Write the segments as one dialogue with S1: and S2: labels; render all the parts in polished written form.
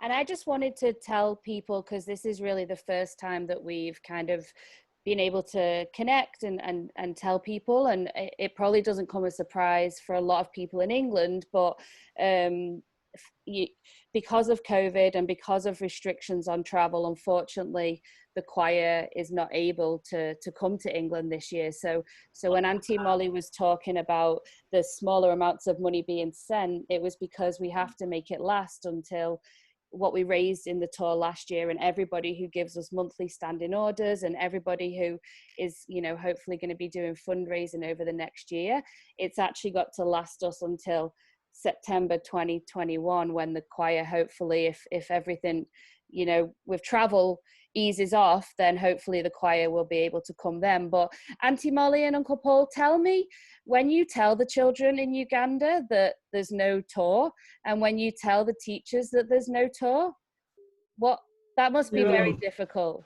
S1: And I just wanted to tell people, because this is really the first time that we've kind of been able to connect and tell people, and it probably doesn't come as a surprise for a lot of people in England, but because of COVID and because of restrictions on travel, unfortunately, the choir is not able to come to England this year. So when Auntie Molly was talking about the smaller amounts of money being sent, it was because we have to make it last until what we raised in the tour last year, and everybody who gives us monthly standing orders and everybody who is, you know, hopefully going to be doing fundraising over the next year, it's actually got to last us until September 2021, when the choir, hopefully, if everything, you know, with travel eases off, then hopefully the choir will be able to come then. But Auntie Molly and Uncle Paul, tell me, when you tell the children in Uganda that there's no tour, and when you tell the teachers that there's no tour, what, that must be very difficult.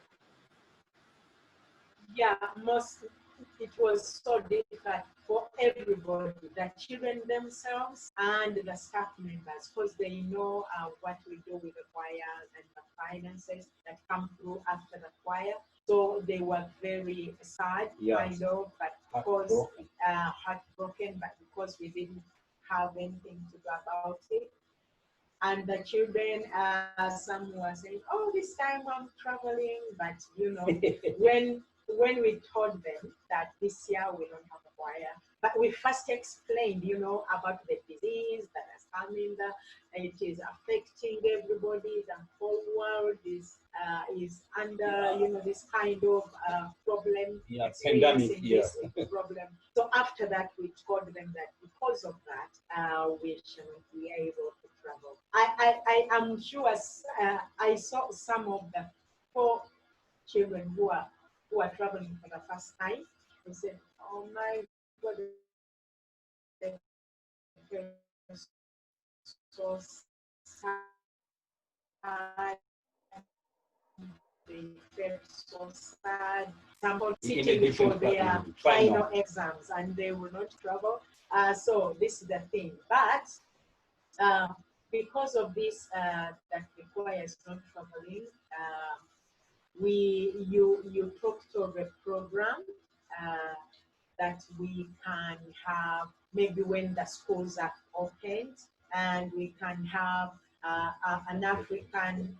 S2: Yeah, it was so difficult for everybody, the children themselves and the staff members, because they know what we do with the choir and the finances that come through after the choir. So they were very sad, kind of, but because heartbroken, but because we didn't have anything to do about it. And the children, some were saying, "Oh, this time I'm traveling," but you know, when we told them that this year we don't have a choir, but we first explained, you know, about the disease that has come in, it is affecting everybody, the whole world is under, you know, this kind of problem,
S3: pandemic,
S2: this problem. So after that, we told them that because of that, we shouldn't be able to travel. I am sure I saw some of the poor children who are traveling for the first time. They said, "Oh my God, they're so sad. They felt so sad. Some sitting for their final exams and they will not travel." So this is the thing. But because of this, that the choir is not traveling, you talked of a program that we can have maybe when the schools are opened, and we can have an African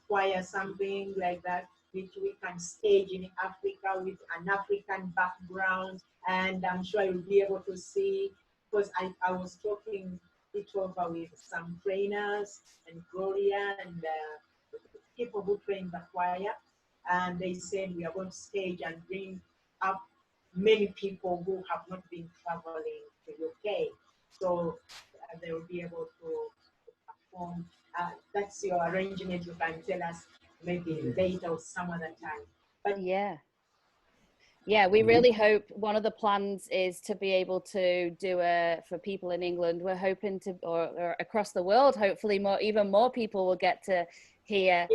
S2: choir, something like that, which we can stage in Africa with an African background, and I'm sure you'll be able to see, because I was talking it over with some trainers and Gloria and people who train the choir, and they said we are going to stage and bring up many people who have not been traveling to UK, so they will be able to perform. That's your arrangement. You can tell us maybe later or some other time. But
S1: yeah, we really hope, one of the plans is to be able to do for people in England, we're hoping to, or across the world, hopefully even more people will get to hear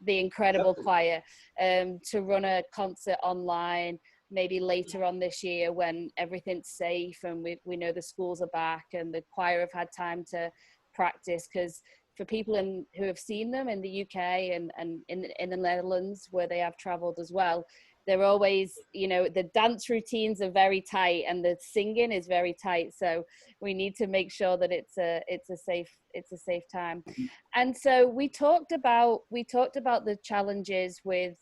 S1: the incredible choir, to run a concert online, maybe later on this year when everything's safe and we know the schools are back and the choir have had time to practice. Because for people who have seen them in the UK and in the Netherlands, where they have traveled as well, they're always, you know, the dance routines are very tight and the singing is very tight. So we need to make sure that it's a safe time. And so we talked about the challenges with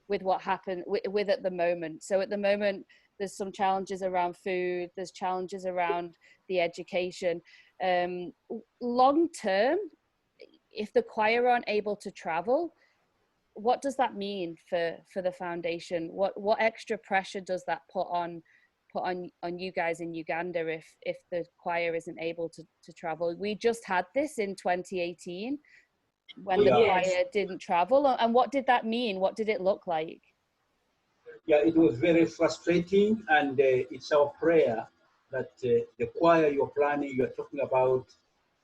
S1: what happened with at the moment. So at the moment, there's some challenges around food, there's challenges around the education. Long term, if the choir aren't able to travel, what does that mean for the foundation? What extra pressure does that put on you guys in Uganda if the choir isn't able to travel? We just had this in 2018 when the choir didn't travel, and what did that mean? What did it look like?
S3: Yeah, it was very frustrating, and it's our prayer that the choir you're planning, you're talking about,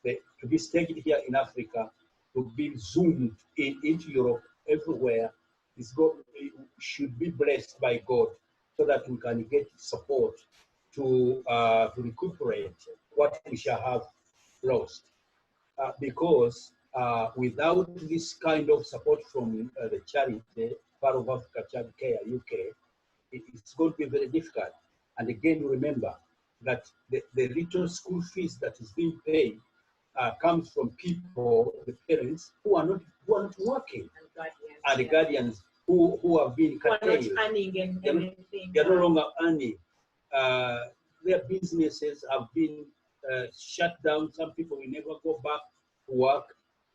S3: to be staged here in Africa, to be zoomed into Europe, everywhere, should be blessed by God, so that we can get support to recuperate what we shall have lost. Because without this kind of support from the charity, part of Africa Child Care UK, it's going to be very difficult. And again, remember that the little school fees that is being paid comes from people, the parents, who are not working, and the guardians who have been curtailed.
S2: Who are not earning anything.
S3: They are no longer earning. Their businesses have been shut down. Some people will never go back to work.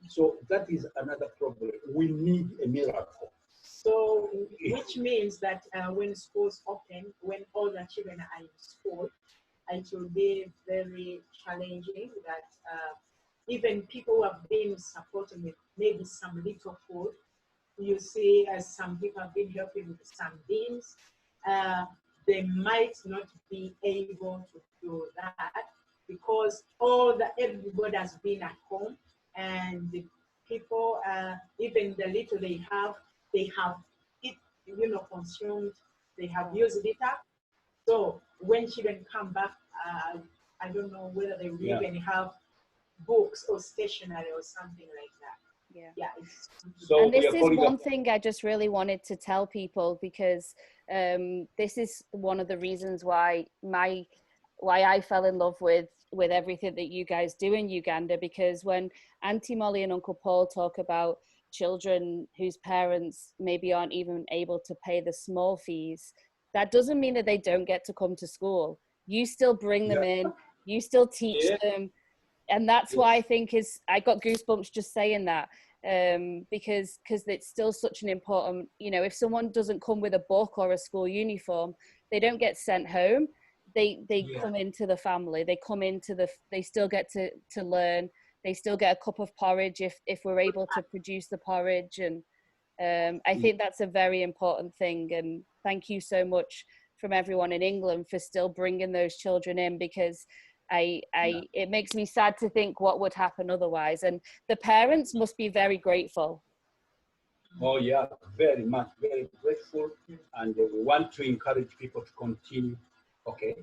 S3: So that is another problem. We need a miracle.
S2: So, which means that when schools open, when all the children are in school, it will be very challenging that even people who have been supporting with maybe some little food, you see, as some people have been helping with some beans, they might not be able to do that because everybody has been at home, and the people, even the little they have it, consumed, they have used it up. So when children come back, I don't know whether they will even have books or stationery or something like that. Yeah.
S3: So
S1: and this is one thing I just really wanted to tell people, because this is one of the reasons why I fell in love with everything that you guys do in Uganda, because when Auntie Molly and Uncle Paul talk about children whose parents maybe aren't even able to pay the small fees, that doesn't mean that they don't get to come to school. You still bring them in, you still teach them. And that's why I think I got goosebumps just saying that, because it's still such an important, if someone doesn't come with a book or a school uniform, they don't get sent home. They come into the family, they still get to learn. They still get a cup of porridge if we're able to produce the porridge. And I think that's a very important thing. And thank you so much from everyone in England for still bringing those children in, because it makes me sad to think what would happen otherwise. And the parents must be very grateful.
S3: Oh yeah, very much, very grateful. And we want to encourage people to continue. Okay.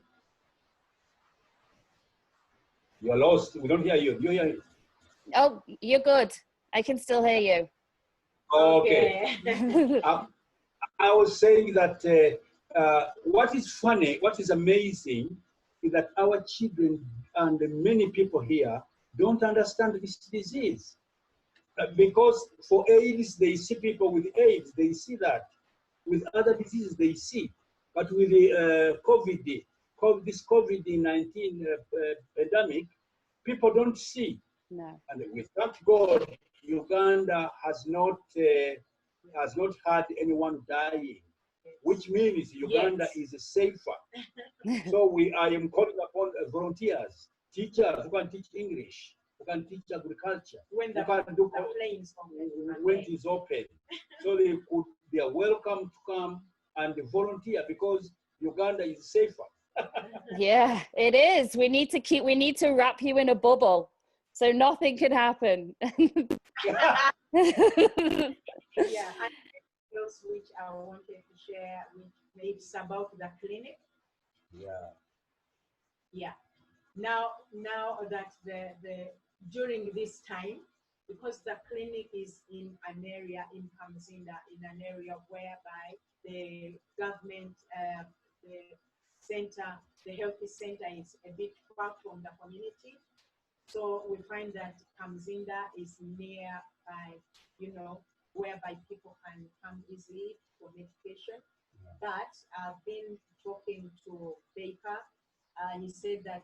S3: You're lost. We don't hear you. You hear you?
S1: Oh, you're good. I can still hear you.
S3: Okay. I was saying that what is funny, what is amazing is that our children and many people here don't understand this disease. Because for AIDS, they see people with AIDS, they see that. With other diseases, they see. But with the this COVID-19 pandemic, people don't see.
S1: No.
S3: And we thank God, Uganda has not had anyone dying, which means Uganda is safer. So I am calling upon volunteers, teachers who can teach English, who can teach agriculture,
S2: when
S3: who can do when it is open. So they are welcome to come and volunteer, because Uganda is safer.
S1: Yeah, it is. We need to wrap you in a bubble so nothing can happen.
S2: Yeah, and else which I wanted to share, which is about the clinic. Yeah. Now that the during this time, because the clinic is in an area in Kamzinda, in an area whereby the government, the health center is a bit far from the community. So we find that Kamzinda is nearby, whereby people can come easily for medication. But I've been talking to Baker. He said that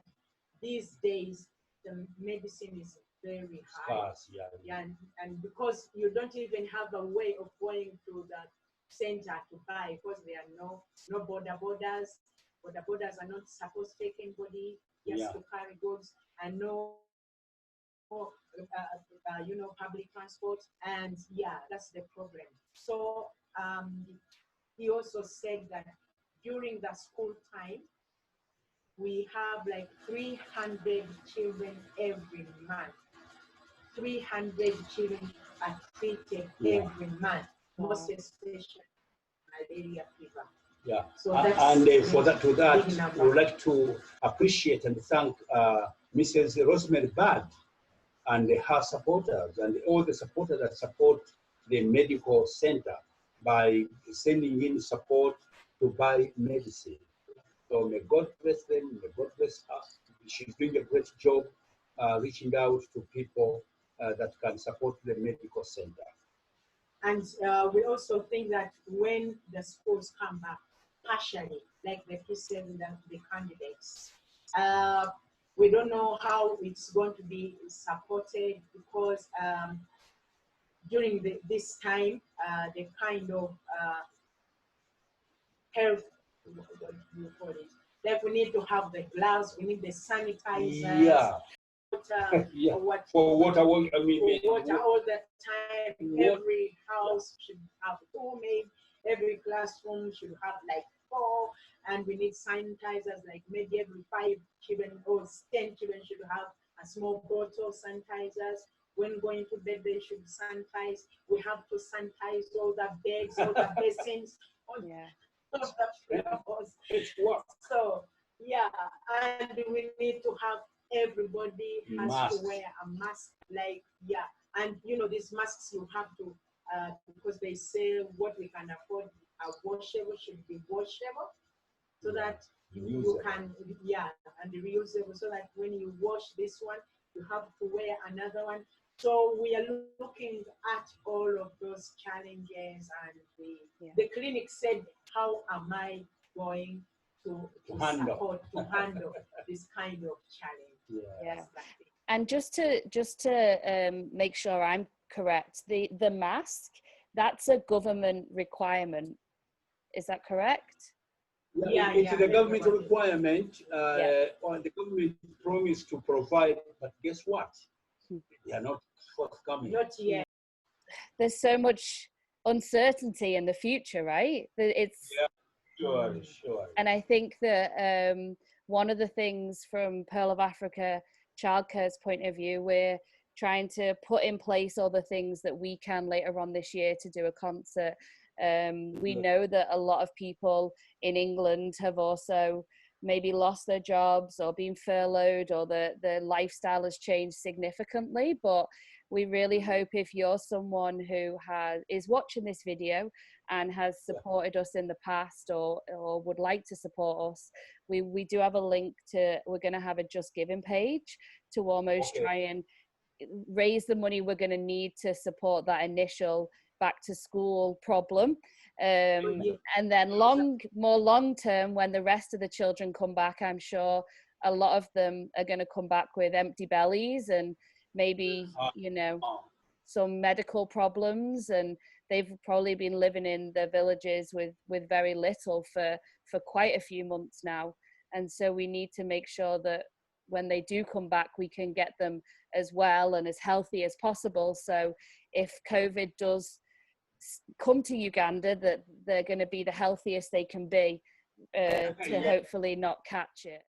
S2: these days the medicine is very high. And because you don't even have a way of going to the center to buy, because there are no borders. The borders are not supposed to take anybody just to carry goods, and no public transport. And that's the problem. So he also said that during the school time, we have like 300 children every month. 300 children are treated every month, most especially malaria fever.
S3: Yeah,
S2: so
S3: and for that, we would like to appreciate and thank Mrs. Rosemary Bad, and her supporters and all the supporters that support the medical center by sending in support to buy medicine. So may God bless them, may God bless her. She's doing a great job reaching out to people that can support the medical center.
S2: And we also think that when the schools come back partially, like the P7, the candidates, we don't know how it's going to be supported because during this time, the kind of health, what do you call it? Like we need to have the gloves, we need the sanitizers.
S3: Yeah.
S2: Water,
S3: Yeah.
S2: what,
S3: For water, I mean,
S2: for water all the time. Every house should have 2 maids. Every classroom should have like 4, and we need sanitizers. Like maybe every 5 children or 10 children should have a small bottle of sanitizers. When going to bed, they should sanitize. We have to sanitize all the beds, all the basins, all the floors. So yeah, and we need to have everybody has
S3: Masks.
S2: to wear a mask. Like and you know these masks you have to because they say what we can afford a washable should be washable, so that you can and reusable, so that when you wash this one you have to wear another one. So we are looking at all of those challenges, and the clinic said, how am I going to handle this kind of challenge?
S1: Yeah. And just to make sure I'm correct, the mask, that's a government requirement. Is that correct?
S3: It's the government requirement, or the government promised to provide, but guess what? They are not forthcoming.
S2: Not yet.
S1: There's so much uncertainty in the future, right? It's
S3: Sure.
S1: And I think that one of the things from Pearl of Africa Childcare's point of view, we're trying to put in place all the things that we can later on this year to do a concert. We know that a lot of people in England have also maybe lost their jobs or been furloughed, or the lifestyle has changed significantly. But we really hope if you're someone who is watching this video and has supported us in the past or would like to support us, we do have a link we're going to have a Just Giving page to almost try and raise the money we're going to need to support that initial back to school problem. And then more long term, when the rest of the children come back, I'm sure a lot of them are going to come back with empty bellies and maybe some medical problems, and they've probably been living in the villages with very little for quite a few months now. And so we need to make sure that when they do come back, we can get them as well and as healthy as possible. So if COVID does come to Uganda, that they're going to be the healthiest they can be to hopefully not catch it.